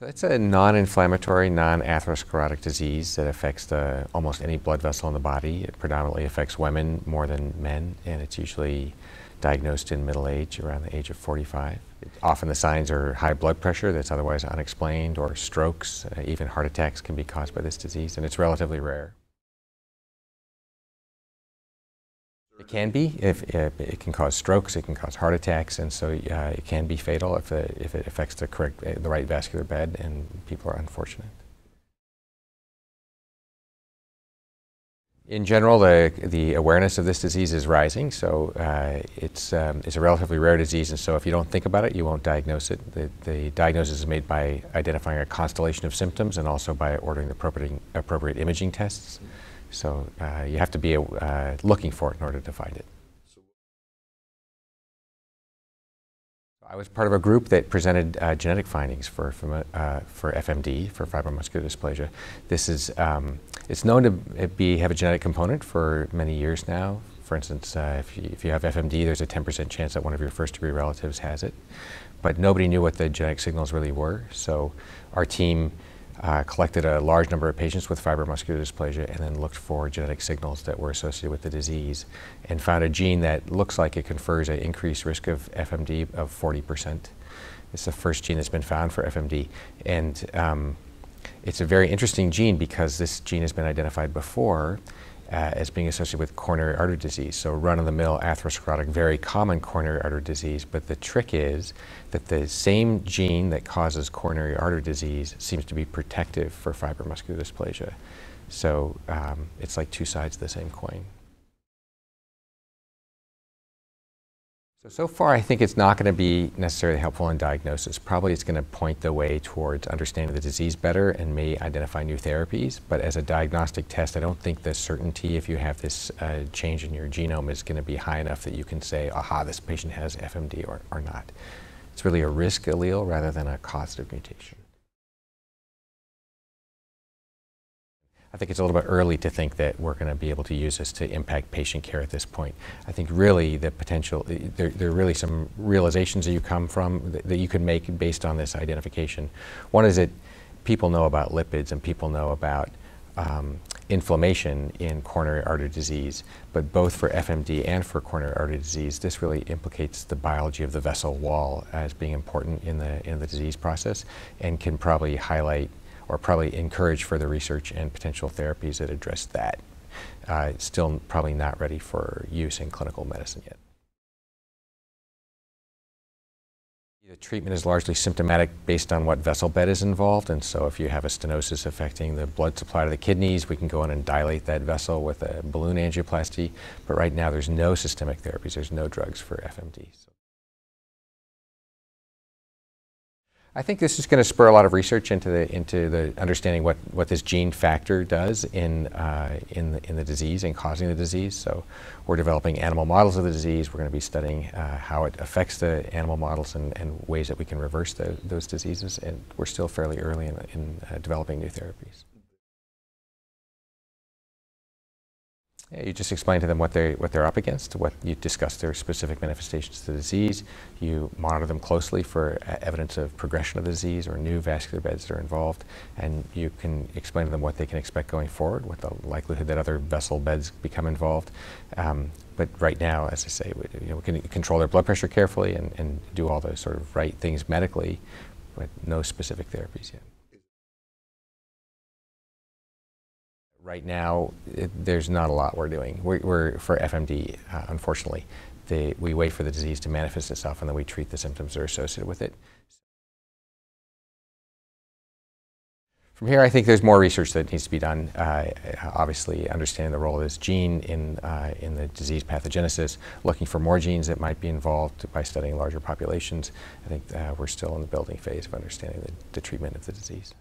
So it's a non-inflammatory, non-atherosclerotic disease that affects almost any blood vessel in the body. It predominantly affects women more than men, and it's usually diagnosed in middle age, around the age of 45. Often the signs are high blood pressure that's otherwise unexplained, or strokes. Even heart attacks can be caused by this disease, and it's relatively rare. It can be. If it can cause strokes, it can cause heart attacks, and so it can be fatal if it affects the right vascular bed, and people are unfortunate. In general, the awareness of this disease is rising, so it's a relatively rare disease, and so if you don't think about it, you won't diagnose it. The diagnosis is made by identifying a constellation of symptoms and also by ordering the appropriate imaging tests. So you have to be looking for it in order to find it. I was part of a group that presented genetic findings for FMD, for fibromuscular dysplasia. This is, it's known to have a genetic component for many years now. For instance, if you have FMD, there's a 10% chance that one of your first-degree relatives has it. But nobody knew what the genetic signals really were, so our team collected a large number of patients with fibromuscular dysplasia and then looked for genetic signals that were associated with the disease and found a gene that looks like it confers an increased risk of FMD of 40%. It's the first gene that's been found for FMD, and it's a very interesting gene because this gene has been identified before as being associated with coronary artery disease. So run-of-the-mill atherosclerotic, very common coronary artery disease, but the trick is that the same gene that causes coronary artery disease seems to be protective for fibromuscular dysplasia. So it's like two sides of the same coin. So far, I think it's not going to be necessarily helpful in diagnosis. Probably it's going to point the way towards understanding the disease better and may identify new therapies. But as a diagnostic test, I don't think the certainty if you have this change in your genome is going to be high enough that you can say, aha, this patient has FMD or not. It's really a risk allele rather than a causative mutation. I think it's a little bit early to think that we're going to be able to use this to impact patient care at this point. I think really the potential, there are really some realizations that you come from that you can make based on this identification. One is that people know about lipids and people know about inflammation in coronary artery disease, but both for FMD and for coronary artery disease, this really implicates the biology of the vessel wall as being important in the disease process and can probably highlight or probably encourage further research and potential therapies that address that. It's still probably not ready for use in clinical medicine yet. The treatment is largely symptomatic based on what vessel bed is involved, and so if you have a stenosis affecting the blood supply to the kidneys, we can go in and dilate that vessel with a balloon angioplasty, but right now there's no systemic therapies, there's no drugs for FMD. I think this is going to spur a lot of research into the understanding what this gene factor does in the disease and causing the disease. So we're developing animal models of the disease. We're going to be studying how it affects the animal models and ways that we can reverse those diseases. And we're still fairly early in developing new therapies. Yeah, you just explain to them what they're up against, you discuss their specific manifestations of the disease, you monitor them closely for evidence of progression of the disease or new vascular beds that are involved, and you can explain to them what they can expect going forward, what the likelihood that other vessel beds become involved. But right now, as I say, we can control their blood pressure carefully and do all those sort of right things medically, but no specific therapies yet. Right now, there's not a lot we're doing. We're for FMD, unfortunately. We wait for the disease to manifest itself and then we treat the symptoms that are associated with it. From here, I think there's more research that needs to be done. Obviously, understanding the role of this gene in the disease pathogenesis, looking for more genes that might be involved by studying larger populations. I think we're still in the building phase of understanding the treatment of the disease.